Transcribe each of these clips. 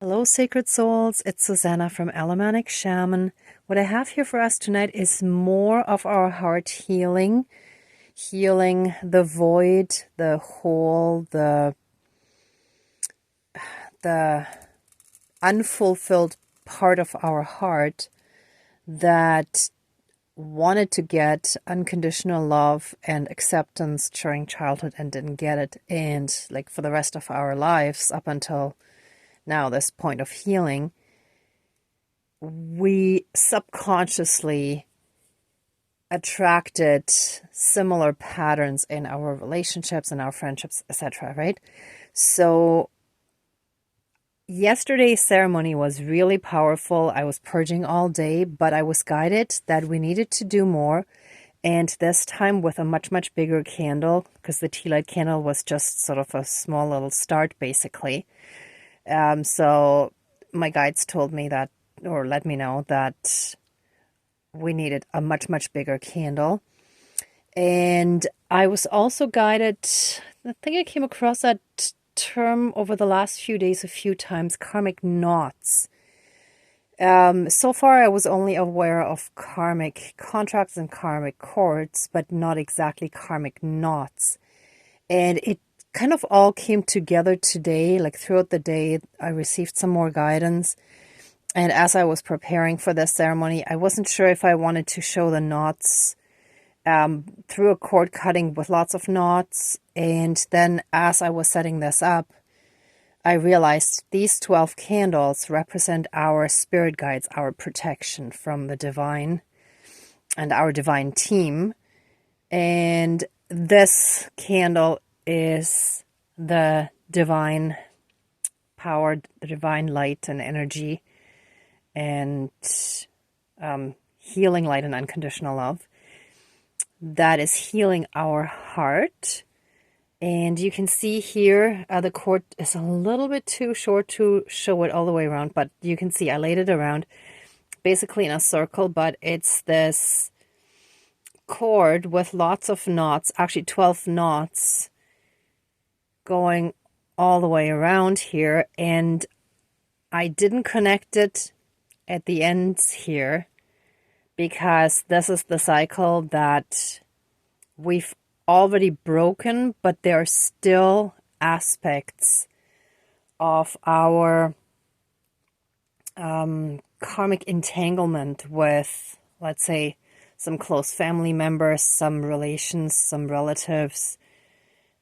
Hello, sacred souls. It's Susanna from Alamanic Shaman. What I have here for us tonight is more of our heart healing, healing the void, the hole, the unfulfilled part of our heart that wanted to get unconditional love and acceptance during childhood and didn't get it. And like for the rest of our lives, up until now, this point of healing, we subconsciously attracted similar patterns in our relationships and our friendships, etc., right? So yesterday's ceremony was really powerful. I was purging all day, but I was guided that we needed to do more. And this time with a much, much bigger candle, because the tea light candle was just sort of a small little start, basically. So my guides told me that, or let me know that we needed a much, much bigger candle. And I was also guided, I think I came across that term over the last few days a few times, karmic knots. So far I was only aware of karmic contracts and karmic cords, but not exactly karmic knots. And it kind of all came together today, like throughout the day, I received some more guidance. And as I was preparing for this ceremony, I wasn't sure if I wanted to show the knots through a cord cutting with lots of knots. And then as I was setting this up, I realized these 12 candles represent our spirit guides, our protection from the divine and our divine team. And this candle is the divine power, the divine light and energy, and healing light and unconditional love that is healing our heart. And you can see here the cord is a little bit too short to show it all the way around, but you can see I laid it around basically in a circle, but it's this cord with lots of knots, actually 12 knots going all the way around here. And I didn't connect it at the ends here because this is the cycle that we've already broken, but there are still aspects of our karmic entanglement with, let's say, some close family members, some relations, some relatives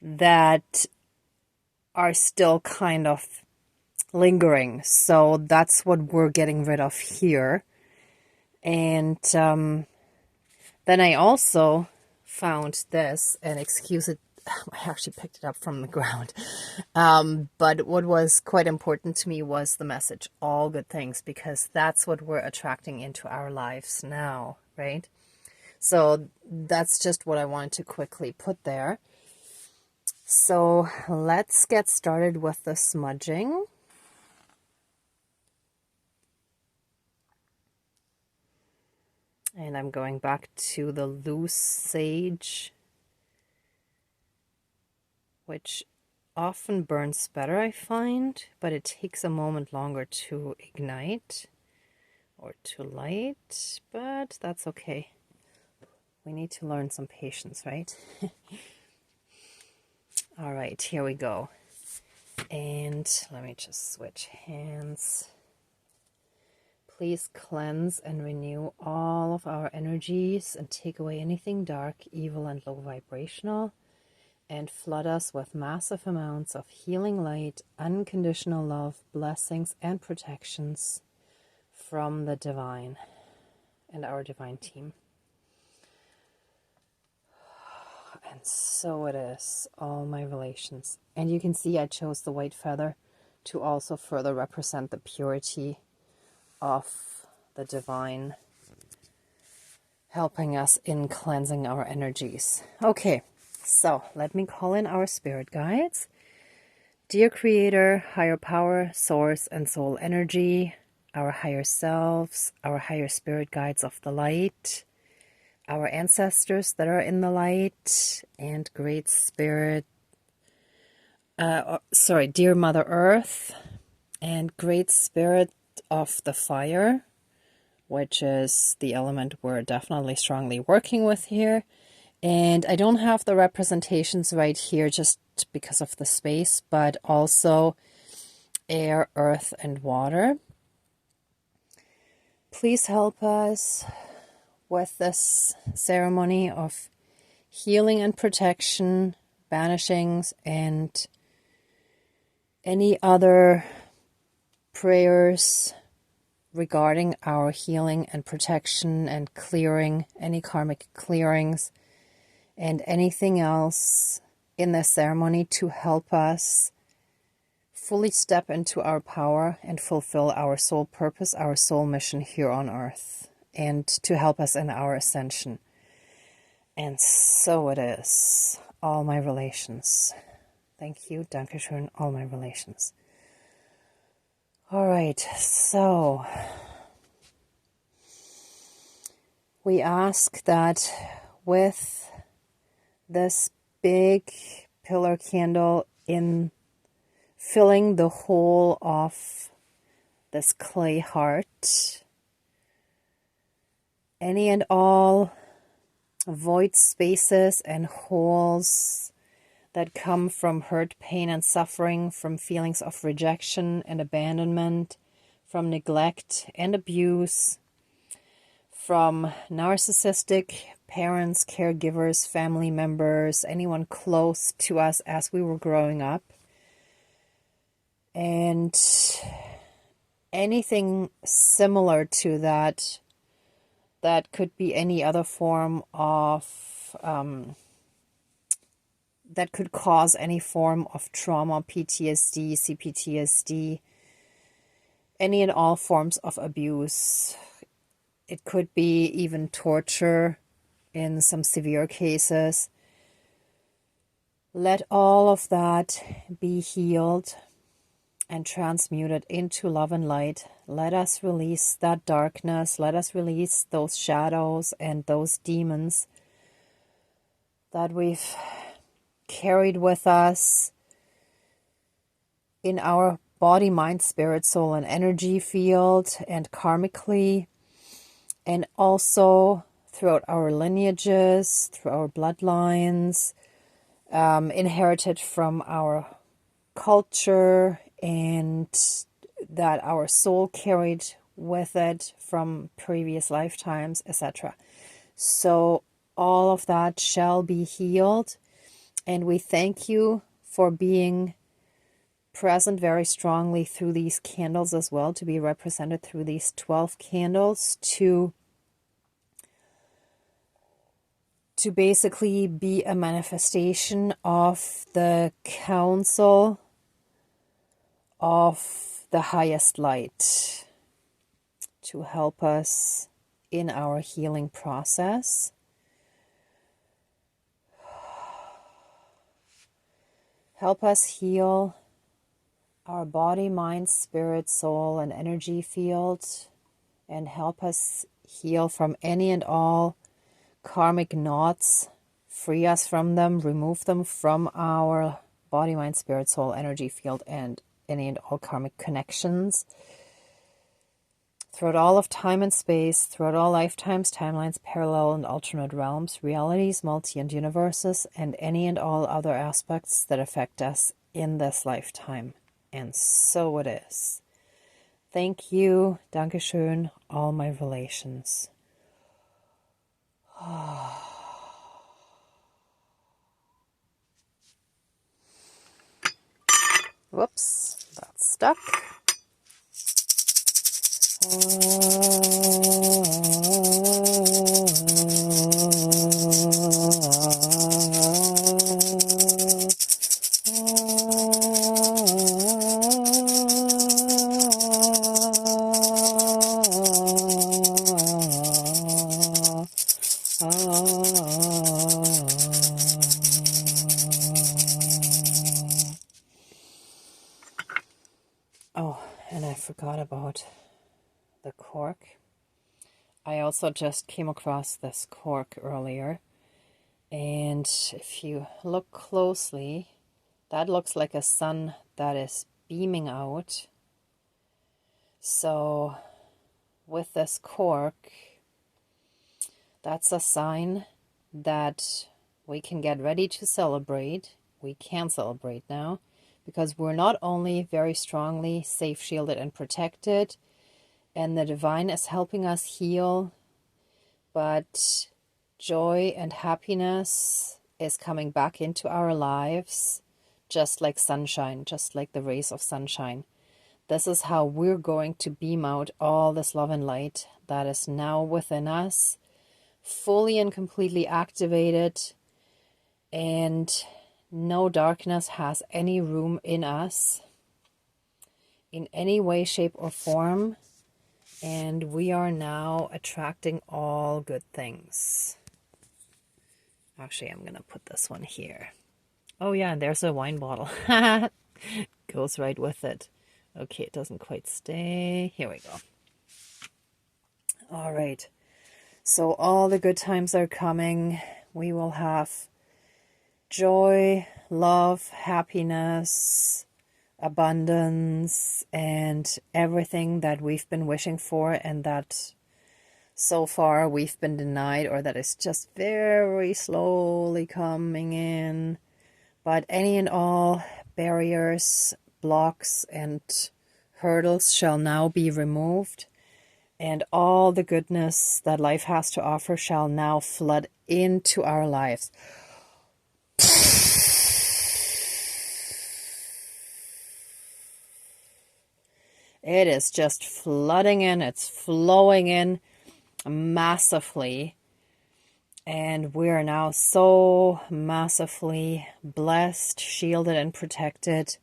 that are still kind of lingering. So that's what we're getting rid of here. And then I also found this, and excuse it, I actually picked it up from the ground. But what was quite important to me was the message, all good things, because that's what we're attracting into our lives now, right? So that's just what I wanted to quickly put there. So let's get started with the smudging. And I'm going back to the loose sage, which often burns better, I find, but it takes a moment longer to ignite or to light, but that's okay. We need to learn some patience, right? All right, here we go. And let me just switch hands. Please cleanse and renew all of our energies and take away anything dark, evil, and low vibrational, and flood us with massive amounts of healing light, unconditional love, blessings, and protections from the divine and our divine team. And so it is, all my relations. And you can see I chose the white feather to also further represent the purity of the divine, helping us in cleansing our energies. Okay, so let me call in our spirit guides. Dear Creator, higher power, source, and soul energy, our higher selves, our higher spirit guides of the light, our ancestors that are in the light, and Great Spirit, dear Mother Earth, And Great Spirit of the Fire, which is the element we're definitely strongly working with here. And I don't have the representations right here just because of the space, but also air, earth, and water. Please help us with this ceremony of healing and protection, banishings, and any other prayers regarding our healing and protection and clearing, any karmic clearings, and anything else in this ceremony to help us fully step into our power and fulfill our soul purpose, our soul mission here on earth, and to help us in our ascension. And so it is. All my relations. Thank you. Dankeschön. All my relations. All right. So we ask that with this big pillar candle in filling the whole of this clay heart, any and all void spaces and holes that come from hurt, pain, and suffering, from feelings of rejection and abandonment, from neglect and abuse, from narcissistic parents, caregivers, family members, anyone close to us as we were growing up, and anything similar to that, that could be any other form of, that could cause any form of trauma, PTSD, CPTSD, any and all forms of abuse. It could be even torture in some severe cases. Let all of that be healed and transmuted into love and light. Let us release that darkness. Let us release those shadows and those demons that we've carried with us in our body, mind, spirit, soul, and energy field, and karmically, and also throughout our lineages, through our bloodlines, inherited from our culture, and that our soul carried with it from previous lifetimes, etc. So all of that shall be healed, and we thank you for being present very strongly through these candles as well, to be represented through these 12 candles, to basically be a manifestation of the counsel of the highest light, to help us in our healing process. Help us heal our body, mind, spirit, soul, and energy field, and help us heal from any and all karmic knots. Free us from them, remove them from our body, mind, spirit, soul, energy field, and any and all karmic connections. Throughout all of time and space, throughout all lifetimes, timelines, parallel and alternate realms, realities, multi and universes, and any and all other aspects that affect us in this lifetime. And so it is. Thank you. Dankeschön. All my relations. Whoops, that's stuck. Oh, and I forgot about the cork. I also just came across this cork earlier, and if you look closely, that looks like a sun that is beaming out So with this cork, that's a sign that we can get ready to celebrate. We can celebrate now because we're not only very strongly safe, shielded, and protected, and the divine is helping us heal, but joy and happiness is coming back into our lives, just like sunshine, just like the rays of sunshine. This is how we're going to beam out all this love and light that is now within us, fully and completely activated, and no darkness has any room in us in any way, shape, or form. And we are now attracting all good things. Actually, I'm going to put this one here. Oh yeah, and there's a wine bottle. Goes right with it. Okay, it doesn't quite stay. Here we go. All right. So all the good times are coming. We will have joy, love, happiness, abundance, and everything that we've been wishing for and that so far we've been denied, or that is just very slowly coming in. But any and all barriers, blocks, and hurdles shall now be removed, and all the goodness that life has to offer shall now flood into our lives. It is just flooding in, it's flowing in massively. And we are now so massively blessed, shielded, and protected,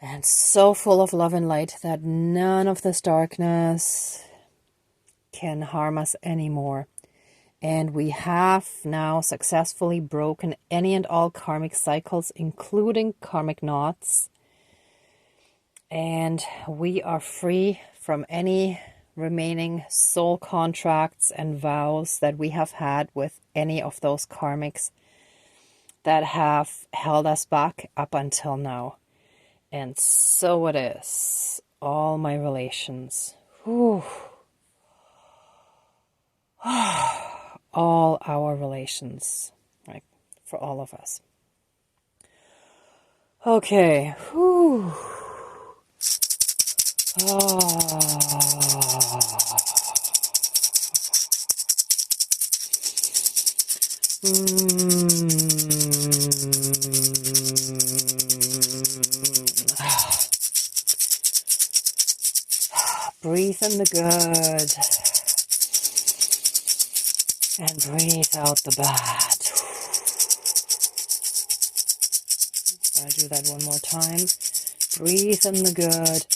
and so full of love and light that none of this darkness can harm us anymore. And we have now successfully broken any and all karmic cycles, including karmic knots. And we are free from any remaining soul contracts and vows that we have had with any of those karmics that have held us back up until now. And so it is. All my relations. Whew. All our relations. Right? For all of us. Okay. Whew. Breathe in the good and breathe out the bad. I'll do that one more time. Breathe in the good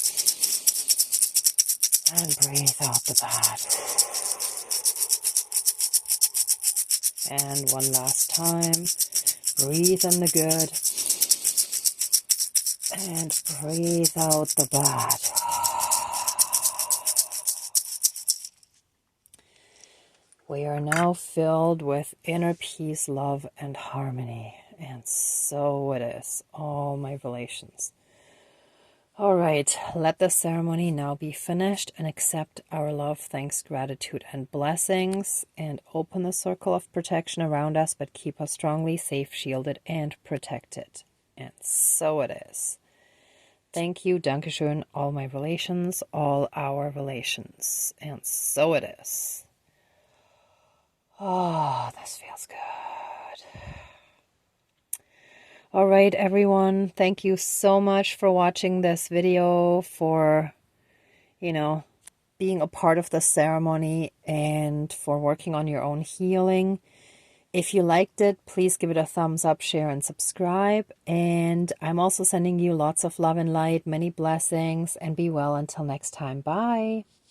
and breathe out the bad. And one last time. Breathe in the good and breathe out the bad. We are now filled with inner peace, love, and harmony. And so it is. All my relations. All right, let the ceremony now be finished, and accept our love, thanks, gratitude, and blessings, and open the circle of protection around us, but keep us strongly safe, shielded, and protected. And so it is. Thank you, Dankeschön, all my relations, all our relations. And so it is. Oh, this feels good. All right, everyone. Thank you so much for watching this video, for, being a part of the ceremony, and for working on your own healing. If you liked it, please give it a thumbs up, share, and subscribe. And I'm also sending you lots of love and light, many blessings, and be well until next time. Bye.